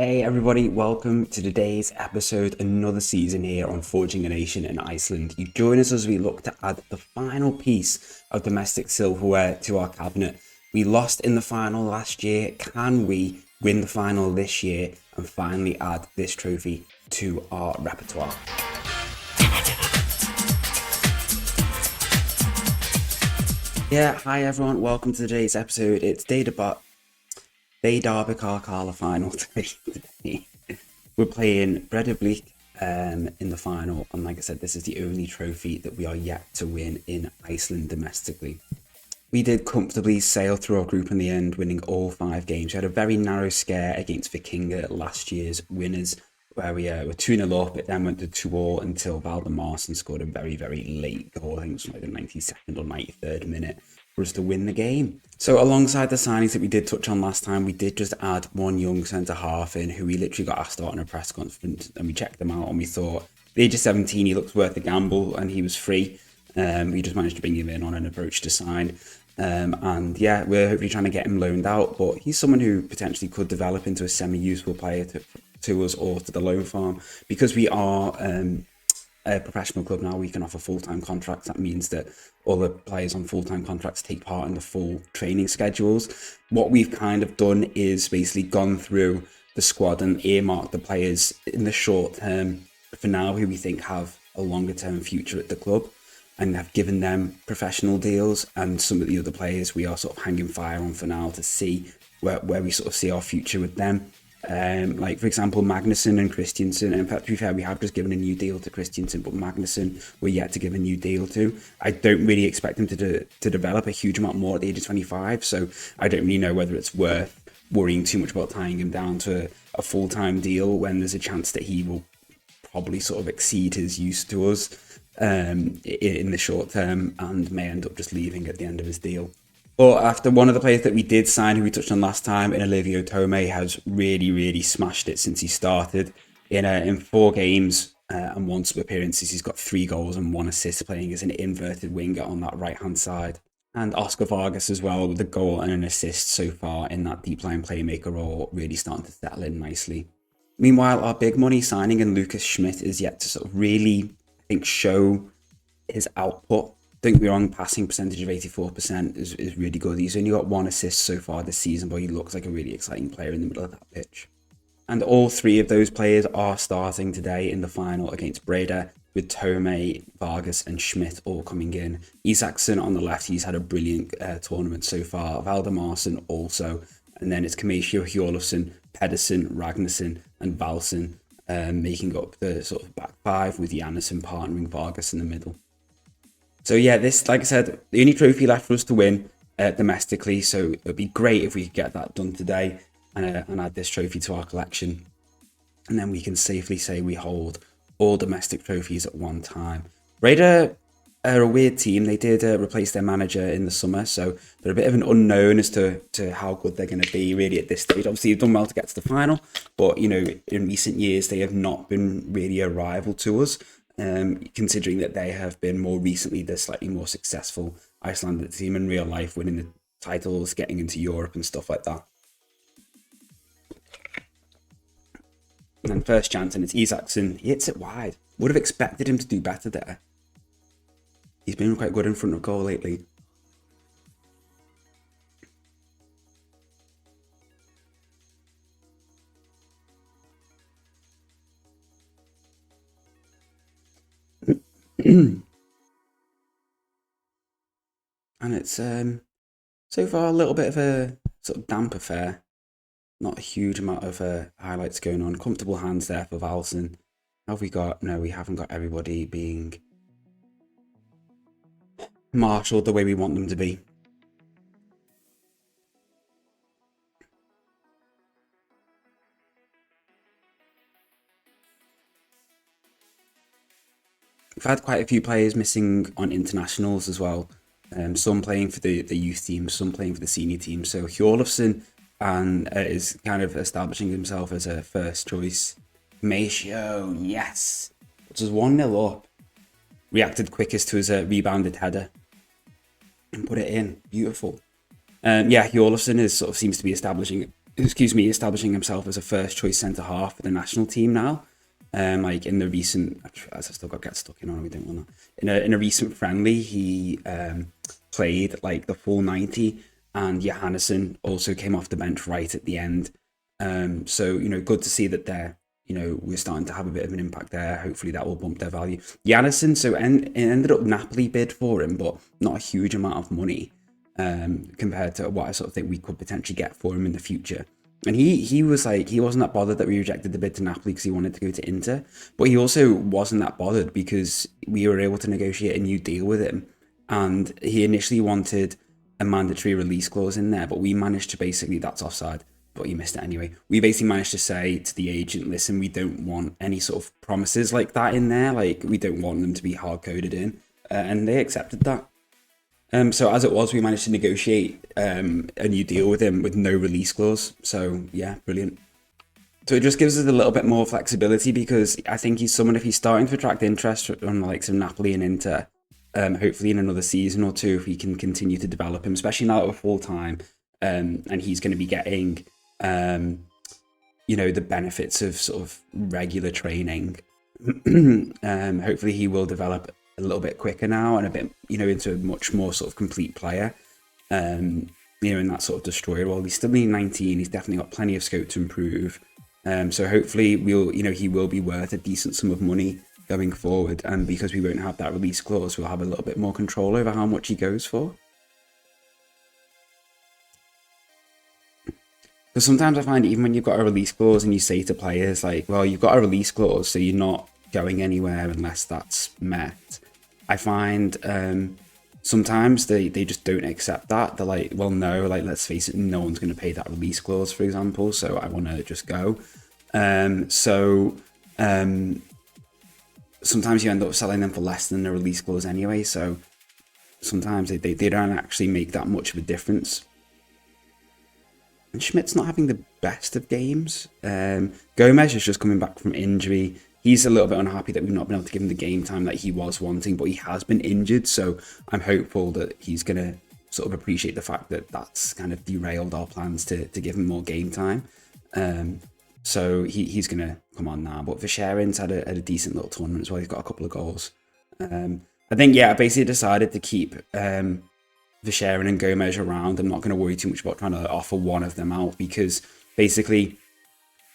Hey everybody, welcome to today's episode, another season here on Forging a Nation in Iceland. You join us as we look to add the final piece of domestic silverware to our cabinet. We lost in the final last year. Can we win the final this year and finally add this trophy to our repertoire? Yeah, hi everyone, welcome to today's episode. It's Day Derby Carcala final today. We're playing Breidablik in the final, and like I said, this is the only trophy that we are yet to win in Iceland domestically. We did comfortably sail through our group in the end, winning all 5 games. We had a very narrow scare against Vikinga, last year's winners, where we were 2-0 up. It then went to 2-2 until Valdemarsen scored a very, very late goal. I think it was like the 92nd or 93rd minute for us to win the game. So alongside the signings that we did touch on last time, we did just add one young centre-half in who we literally got asked out in a press conference, and we checked him out and we thought, at the age of 17, he looks worth a gamble, and he was free. We just managed to bring him in on an approach to sign. And yeah, we're hopefully trying to get him loaned out, but he's someone who potentially could develop into a semi-useful player to us or to the loan farm. Because we are a professional club now, we can offer full-time contracts. That means that all the players on full-time contracts take part in the full training schedules. What we've kind of done is basically gone through the squad and earmarked the players in the short term for now who we think have a longer term future at the club, and have given them professional deals. And some of the other players we are sort of hanging fire on for now to see where we sort of see our future with them. Like for example, Magnusson and Christiansen. In fact, to be fair, we have just given a new deal to Christiansen, but Magnusson we're yet to give a new deal to. I don't really expect him to develop a huge amount more at the age of 25, so I don't really know whether it's worth worrying too much about tying him down to a full-time deal when there's a chance that he will probably sort of exceed his use to us in the short term and may end up just leaving at the end of his deal. But after one of the players that we did sign, who we touched on last time, in Olivio Tome, has really smashed it since he started. In 4 games and 1 sub appearances, he's got 3 goals and 1 assist, playing as an inverted winger on that right-hand side. And Oscar Vargas as well, with a goal and an assist so far in that deep line playmaker role, really starting to settle in nicely. Meanwhile, our big money signing in Lucas Schmidt is yet to sort of really, I think, show his output. Don't get me wrong, passing percentage of 84% is really good. He's only got 1 assist so far this season, but he looks like a really exciting player in the middle of that pitch. And all 3 of those players are starting today in the final against Breda, with Tome, Vargas and Schmidt all coming in. Isaacson on the left, he's had a brilliant tournament so far. Valdemarsen also. And then it's Kamasio, Hjorlofsson, Pedersen, Ragnarsson and Valsen making up the sort of back 5, with Janison partnering Vargas in the middle. So yeah, this, like I said, the only trophy left for us to win domestically, so it would be great if we could get that done today and add this trophy to our collection. And then we can safely say we hold all domestic trophies at one time. Raider are a weird team. They did replace their manager in the summer, so they're a bit of an unknown as to how good they're going to be really at this stage. Obviously, they've done well to get to the final, but you know, in recent years, they have not been really a rival to us. Considering that they have been more recently the slightly more successful Icelandic team in real life, winning the titles, getting into Europe and stuff like that. And then first chance, and it's Isaacson. He hits it wide. Would have expected him to do better there. He's been quite good in front of goal lately. And it's so far a little bit of a sort of damp affair. Not a huge amount of highlights going on. Comfortable hands there for Valsen. How have we got? No, we haven't got everybody being marshalled the way we want them to be. We've had quite a few players missing on internationals as well. Some playing for the youth team, some playing for the senior team. So Hjorlofsson is kind of establishing himself as a first choice. Maceo, yes. It was 1-0 up. Reacted quickest to his rebounded header. And put it in. Beautiful. Yeah, Hjorlofsson seems to be establishing establishing himself as a first choice centre half for the national team now. Like in the recent, as I still got get stuck in on, we don't want that. In a recent friendly, he played like the full 90, and Johannesson also came off the bench right at the end. So good to see that we're starting to have a bit of an impact there. Hopefully that will bump their value. Janison, it ended up Napoli bid for him, but not a huge amount of money compared to what I sort of think we could potentially get for him in the future. And he was like, he wasn't that bothered that we rejected the bid to Napoli because he wanted to go to Inter, but he also wasn't that bothered because we were able to negotiate a new deal with him. And he initially wanted a mandatory release clause in there, but we managed to basically, that's offside, but you missed it anyway. We basically managed to say to the agent, listen, we don't want any sort of promises like that in there. Like, we don't want them to be hard coded in. And they accepted that. So as it was, we managed to negotiate a new deal with him with no release clause. So yeah, brilliant. So it just gives us a little bit more flexibility because I think he's someone, if he's starting to attract interest on the likes of Napoli and Inter, hopefully in another season or two, if we can continue to develop him, especially now that we're full time, and he's going to be getting, the benefits of sort of regular training. Hopefully he will develop a little bit quicker now and a bit, into a much more sort of complete player, in that sort of destroyer role. He's still only 19. He's definitely got plenty of scope to improve. So hopefully he will be worth a decent sum of money going forward. And because we won't have that release clause, we'll have a little bit more control over how much he goes for. Because sometimes I find even when you've got a release clause and you say to players like, well, you've got a release clause, so you're not going anywhere unless that's met. I find sometimes they just don't accept that. They're like, well, no, like, let's face it, no one's going to pay that release clause, for example, so I want to just go. Sometimes you end up selling them for less than the release clause anyway, so sometimes they don't actually make that much of a difference. And Schmidt's not having the best of games. Gomez is just coming back from injury. He's a little bit unhappy that we've not been able to give him the game time that he was wanting, but he has been injured, so I'm hopeful that he's going to sort of appreciate the fact that that's kind of derailed our plans to give him more game time. So he's going to come on now. But Verscharen's had a decent little tournament as well. He's got a couple of goals. I think, I basically decided to keep Verscharen and Gomez around. I'm not going to worry too much about trying to offer one of them out because basically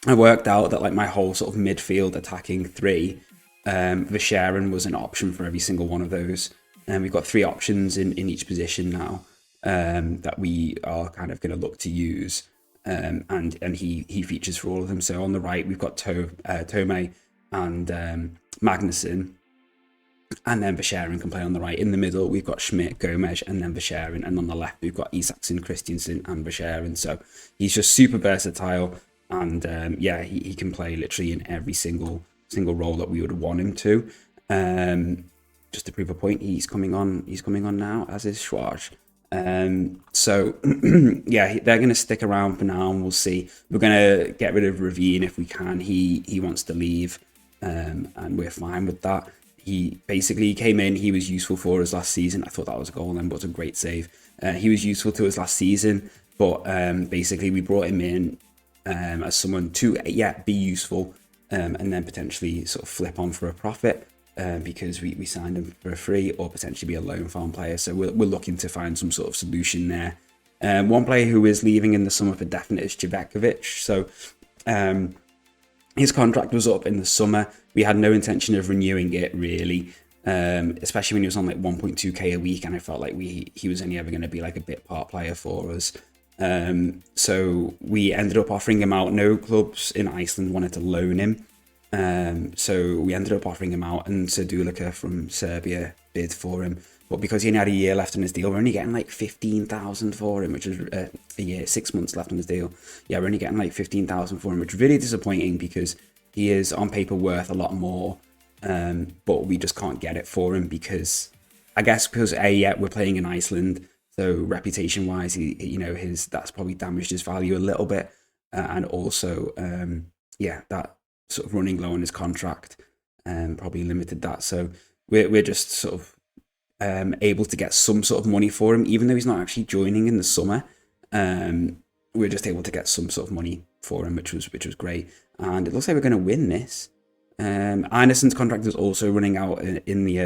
I worked out that like my whole sort of midfield attacking three, Verscharen was an option for every single one of those. And we've got three options in each position now that we are kind of going to look to use. And he features for all of them. So on the right, we've got Tome and Magnussen. And then Verscharen can play on the right. In the middle, we've got Schmidt, Gomez, and then Verscharen. And on the left, we've got Isaksen, Christiansen, and Verscharen. So he's just super versatile. And he can play literally in every single role that we would want him to. Just to prove a point, he's coming on now, as is Schwarz. So they're going to stick around for now, and we'll see. We're going to get rid of Ravine if we can. He wants to leave, and we're fine with that. He basically came in. He was useful for us last season. I thought that was a goal then, but it was a great save. He was useful to us last season, but basically we brought him in as someone to be useful, and then potentially sort of flip on for a profit. Because we signed him for a free or potentially be a loan farm player. So we're looking to find some sort of solution there. One player who is leaving in the summer for definite is Jurbekovic. So his contract was up in the summer. We had no intention of renewing it really, especially when he was on like 1.2k a week, and I felt like he was only ever going to be like a bit part player for us. So we ended up offering him out. No clubs in Iceland wanted to loan him. So we ended up offering him out, and Sedulika from Serbia bid for him. But because he only had a year left on his deal, we're only getting like 15,000 for him, which is a year, 6 months left on his deal. Yeah, we're only getting like 15,000 for him, which is really disappointing because he is on paper worth a lot more. But we just can't get it for him because we're playing in Iceland, so reputation wise, that's probably damaged his value a little bit, and also that sort of running low on his contract probably limited that. So we're just sort of able to get some sort of money for him, even though he's not actually joining in the summer. we were just able to get some sort of money for him, which was great. And it looks like we're going to win this. Einarsson's contract is also running out in the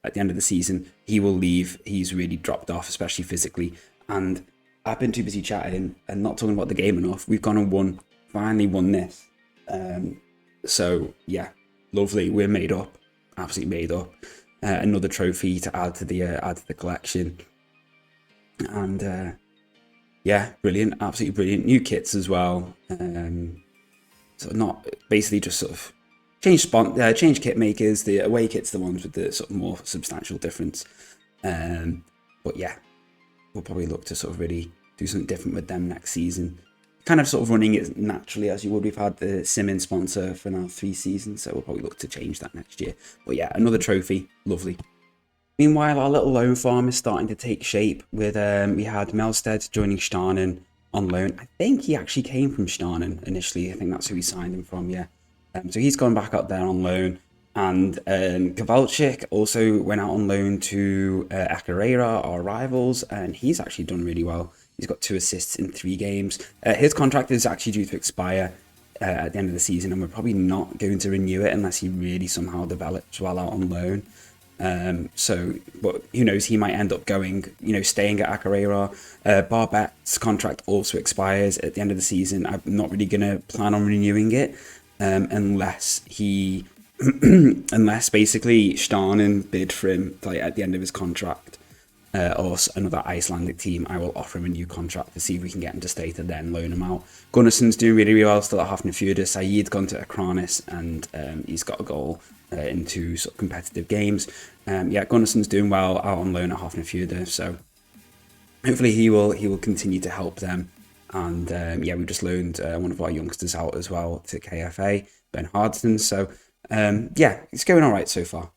at the end of the season. He will leave. He's really dropped off, especially physically. And I've been too busy chatting and not talking about the game enough. We've gone and finally won this. So yeah, lovely. We're made up, absolutely made up. Another trophy to add to the collection. And yeah, brilliant, absolutely brilliant. New kits as well. So not basically just sort of change kit makers. The away kits, the ones with the sort of more substantial difference. But yeah, we'll probably look to sort of really do something different with them next season. Kind of sort of running it naturally as you would. We've had the Simmons sponsor for now 3 seasons, so we'll probably look to change that next year. But yeah, another trophy, lovely. Meanwhile, our little loan farm is starting to take shape. With we had Melstead joining Starnen on loan. I think he actually came from Starnen initially. I think that's who we signed him from. Yeah. So he's gone back up there on loan. And Kowalczyk also went out on loan to AKUREYRI, our rivals, and he's actually done really well. He's got 2 assists in 3 games. His contract is actually due to expire at the end of the season, and we're probably not going to renew it unless he really somehow develops well out on loan. But who knows, he might end up going, staying at AKUREYRI. Barbet's contract also expires at the end of the season. I'm not really going to plan on renewing it unless basically Starnen bid for him at the end of his contract. Or another Icelandic team, I will offer him a new contract to see if we can get him to stay to then loan him out. Gunnarsson's doing really, really well still at Hafnarfjordur. Saeed's gone to Akranis and he's got a goal in 2 sort of competitive games. Gunnarsson's doing well out on loan at Hafnarfjordur, so hopefully he will continue to help them. And we just loaned one of our youngsters out as well to KFA, Ben Hardson. So it's going all right so far.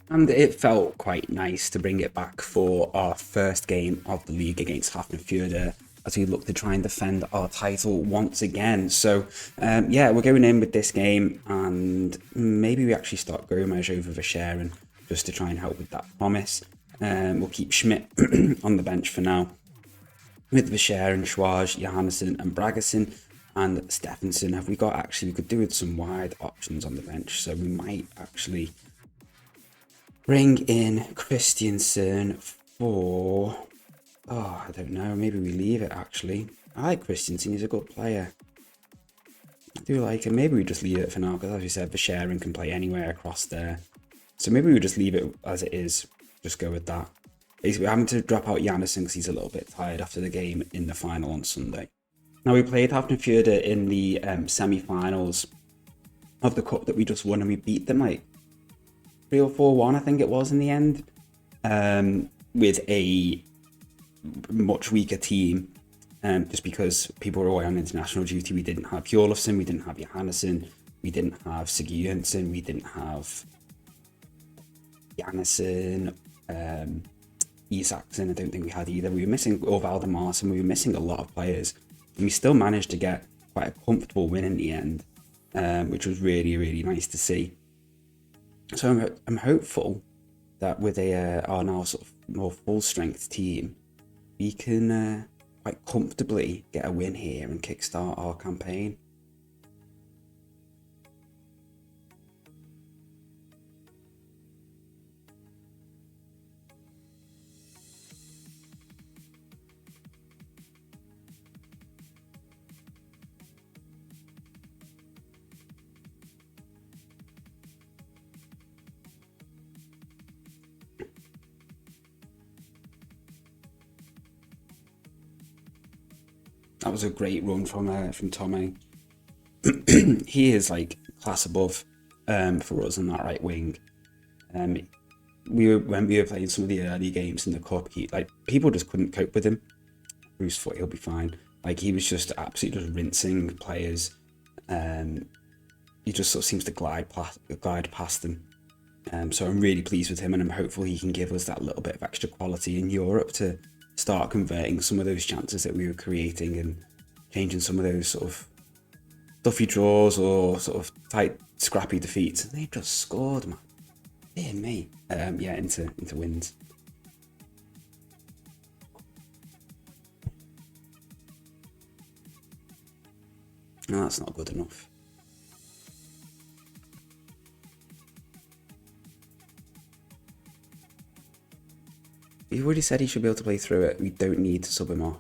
And it felt quite nice to bring it back for our first game of the league against Hafnarfjordur as we look to try and defend our title once again. So, we're going in with this game, and maybe we actually start Gomez over Verscharen just to try and help with that promise. We'll keep Schmidt on the bench for now, with Verscharen, Schwaj, Johannesson and Bragason and Stephenson. We could do with some wide options on the bench, so we might actually bring in Christiansen for... I don't know. Maybe we leave it, actually. I like Christiansen. He's a good player. I do like him. Maybe we just leave it for now, because as we said, Verscharen can play anywhere across there. So maybe we just leave it as it is. Just go with that. Basically, we're having to drop out Johannesson because he's a little bit tired after the game in the final on Sunday. Now, we played Hafnarfjordur in the semi-finals of the cup that we just won, and we beat them 3 or 4-1, I think it was in the end, with a much weaker team, just because people were away on international duty. We didn't have Hjorlofsson, we didn't have Johannesson, we didn't have Sigurdsson, we didn't have Janison, Isaacson, I don't think we had either. We were missing Valdemars, and we were missing a lot of players, and we still managed to get quite a comfortable win in the end, which was really, really nice to see. So I'm hopeful that with our now sort of more full strength team, we can quite comfortably get a win here and kickstart our campaign. That was a great run from Tommy. He is class above for us on that right wing. When we were playing some of the early games in the cup, people just couldn't cope with him. Bruce thought he'll be fine. He was just absolutely just rinsing players. He just sort of seems to glide past them. So I'm really pleased with him, and I'm hopeful he can give us that little bit of extra quality in Europe to start converting some of those chances that we were creating and changing some of those sort of stuffy draws or sort of tight, scrappy defeats. And they just scored, man. Dear me. Into wins. No, that's not good enough. You've already said he should be able to play through it. We don't need to sub him off.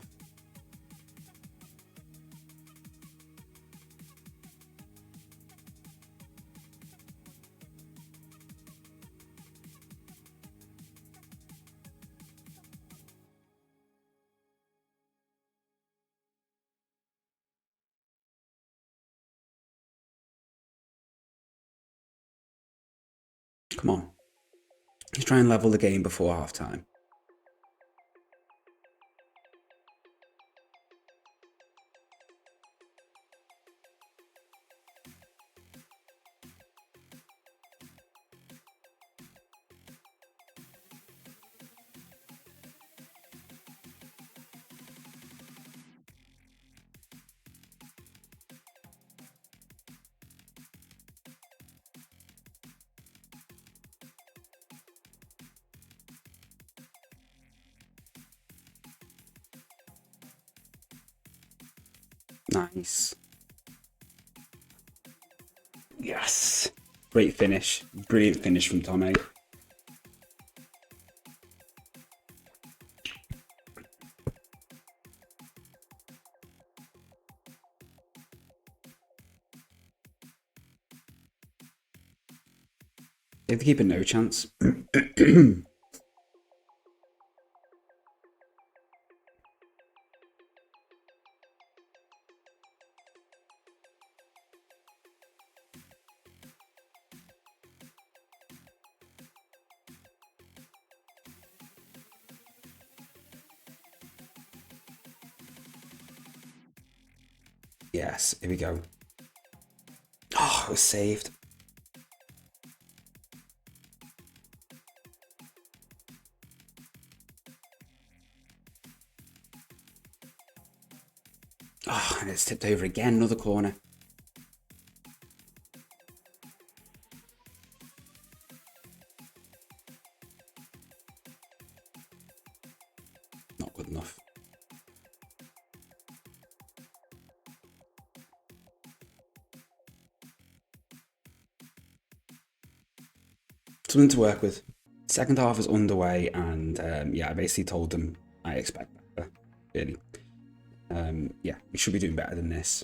Come on. Let's try and level the game before half time. Nice. Yes. Great finish. Brilliant finish from Tommy. They have to keep a no chance. Yes, here we go. Oh, it was saved. Oh, and it's tipped over again, another corner. Not good enough. Something to work with. Second half is underway, and yeah, I basically told them I expect better, really. Yeah, we should be doing better than this.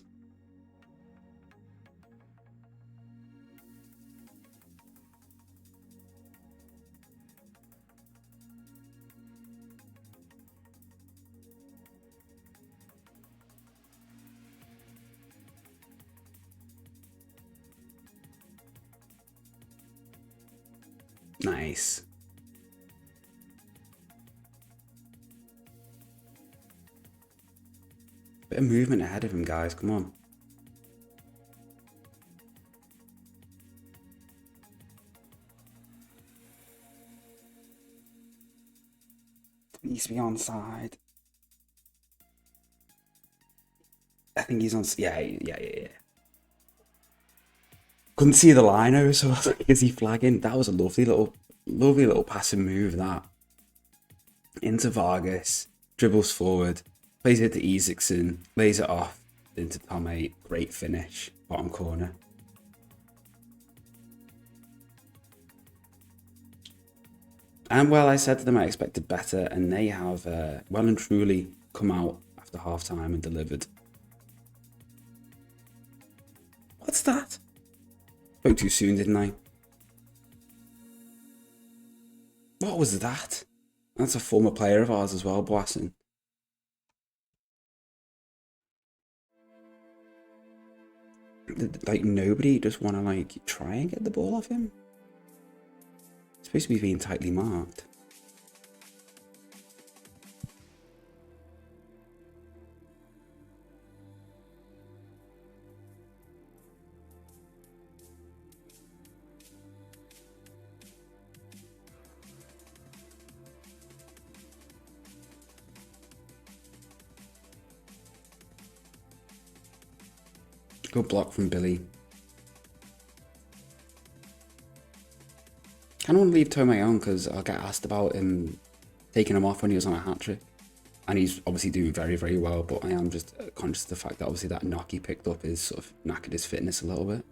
Nice. Bit of movement ahead of him, guys. Come on. Needs to be onside. I think he's on. Yeah. Couldn't see the lino, so I was like, is he flagging? That was a lovely little passing move. That into Vargas, dribbles forward, plays it to Isaacson, lays it off into Tommy. Great finish, bottom corner. And well, I said to them I expected better, and they have well and truly come out after half time and delivered. What's that? Spoke too soon, didn't I? What was that? That's a former player of ours as well, Boasson. Like, nobody just want to, like, try and get the ball off him? It's supposed to be being tightly marked. Good block from Billy. I don't want to leave Tomei on because I'll get asked about him taking him off when he was on a hat-trick. And he's obviously doing very, very well, but I am just conscious of the fact that obviously that knock he picked up is sort of knackered his fitness a little bit.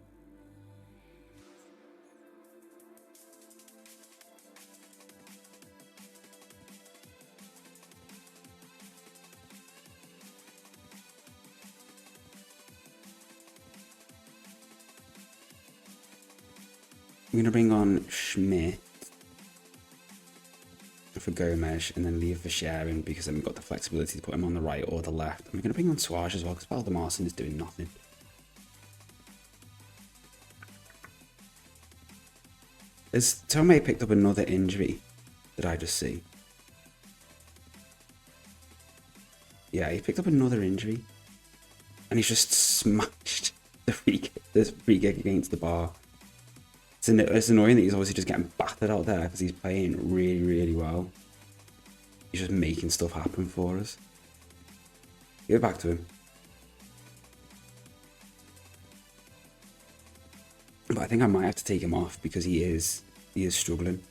I'm going to bring on Schmidt for Gomez and then leave Verschaeren because then we've got the flexibility to put him on the right or the left. And we're going to bring on Suarez as well because Valdemarson is doing nothing. Has Tomei picked up another injury? Did I just see? Yeah, he picked up another injury. And he's just smashed the free kick against the bar. It's annoying that he's obviously just getting battered out there because he's playing really, really well. He's just making stuff happen for us. Give it back to him. But I think I might have to take him off because he is struggling.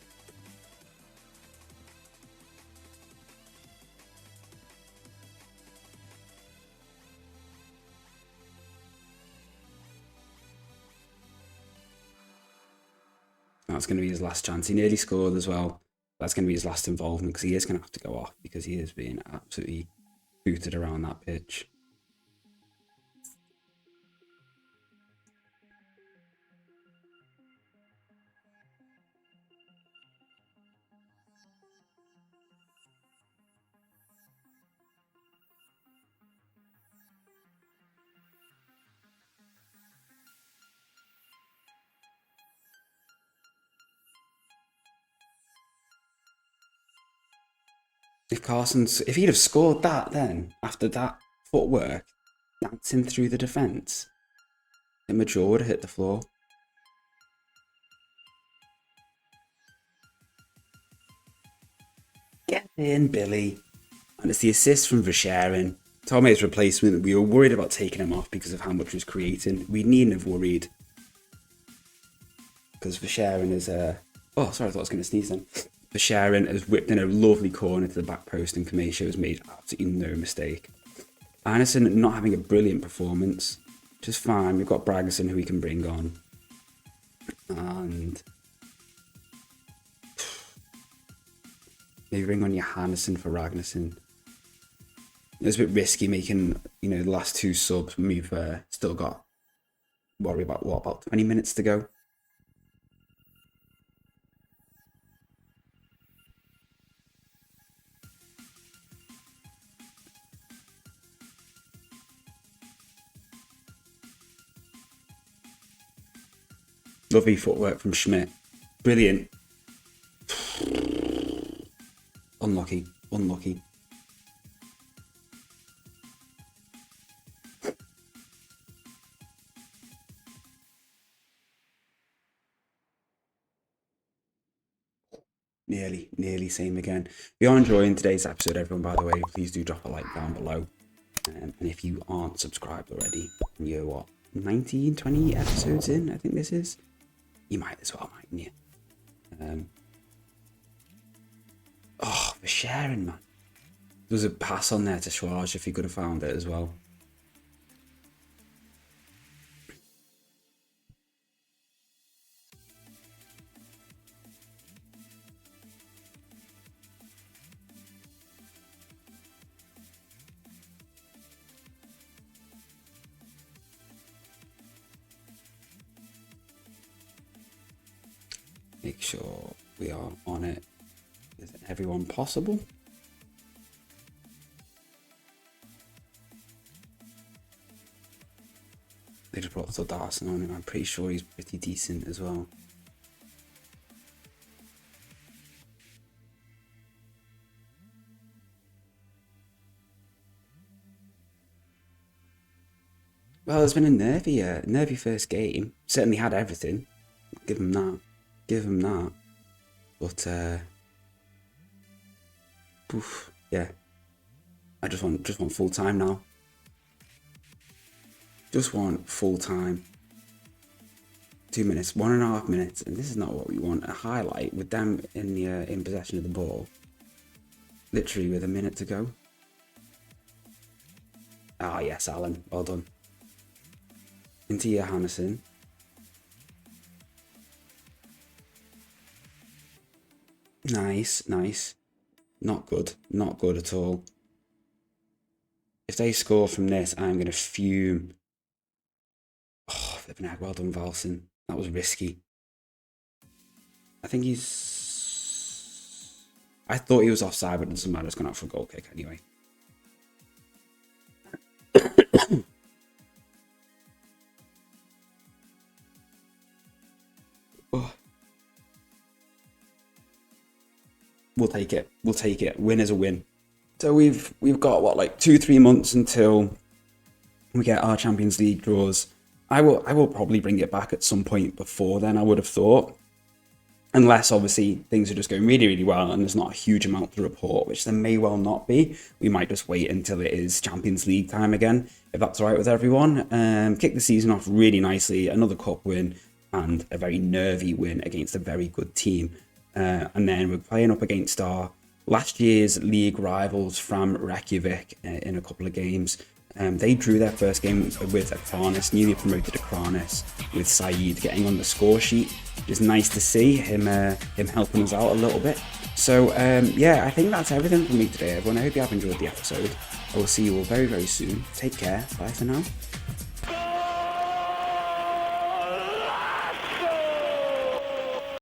That's going to be his last chance. He nearly scored as well. That's going to be his last involvement because he is going to have to go off because he is being absolutely booted around that pitch. If he'd have scored that then, after that footwork, dancing through the defence, then my jaw would have hit the floor. Get in, Billy. And it's the assist from Verschaeren. Tomei's replacement, we were worried about taking him off because of how much he was creating. We needn't have worried. Because Verschaeren is oh, sorry, I thought I was going to sneeze then. Verschaeren has whipped in a lovely corner to the back post and Kamisha has made absolutely no mistake. Anderson not having a brilliant performance, which is fine. We've got Bragson who we can bring on. And maybe bring on Johannesson for Ragnarsson. It's a bit risky making, the last two subs. We've still got, worry about what, about 20 minutes to go. Lovely footwork from Schmidt. Brilliant. Unlucky. Unlucky. Nearly same again. If you are enjoying today's episode, everyone, by the way, please do drop a like down below. And if you aren't subscribed already, and you're what, 19, 20 episodes in, I think this is? You might as well, mightn't you? Oh, for sharing, man. There was a pass on there to Schwarz if he could have found it as well. Make sure we are on it with everyone possible. They just brought Darson on him. I'm pretty sure he's pretty decent as well. Well, it's been a nervy first game. Certainly had everything. Give him that. Give him that. But yeah. I just want full time now. Just want full time. 2 minutes, 1.5 minutes, and this is not what we want. A highlight with them in possession of the ball. Literally with a minute to go. Ah, yes, Alan. Well done. Into Johannesson. Nice, nice. Not good. Not good at all. If they score from this, I'm going to fume. Oh, flipping heck. Well done, Valson. That was risky. I think he's... I thought he was offside, but it doesn't matter. It's gone out for a goal kick anyway. Oh. We'll take it. We'll take it. Win is a win. So we've got what, like 2-3 months until we get our Champions League draws. I will probably bring it back at some point before then, I would have thought. Unless, obviously, things are just going really, really well and there's not a huge amount to report, which there may well not be. We might just wait until it is Champions League time again, if that's all right with everyone. Kick the season off really nicely, another cup win and a very nervy win against a very good team. And then we're playing up against our last year's league rivals from Reykjavik in a couple of games. They drew their first game with Akranis, newly promoted Akranis, with Saeed getting on the score sheet. It's nice to see him helping us out a little bit. So yeah, I think that's everything from me today, everyone. I hope you have enjoyed the episode. I will see you all very, very soon. Take care. Bye for now.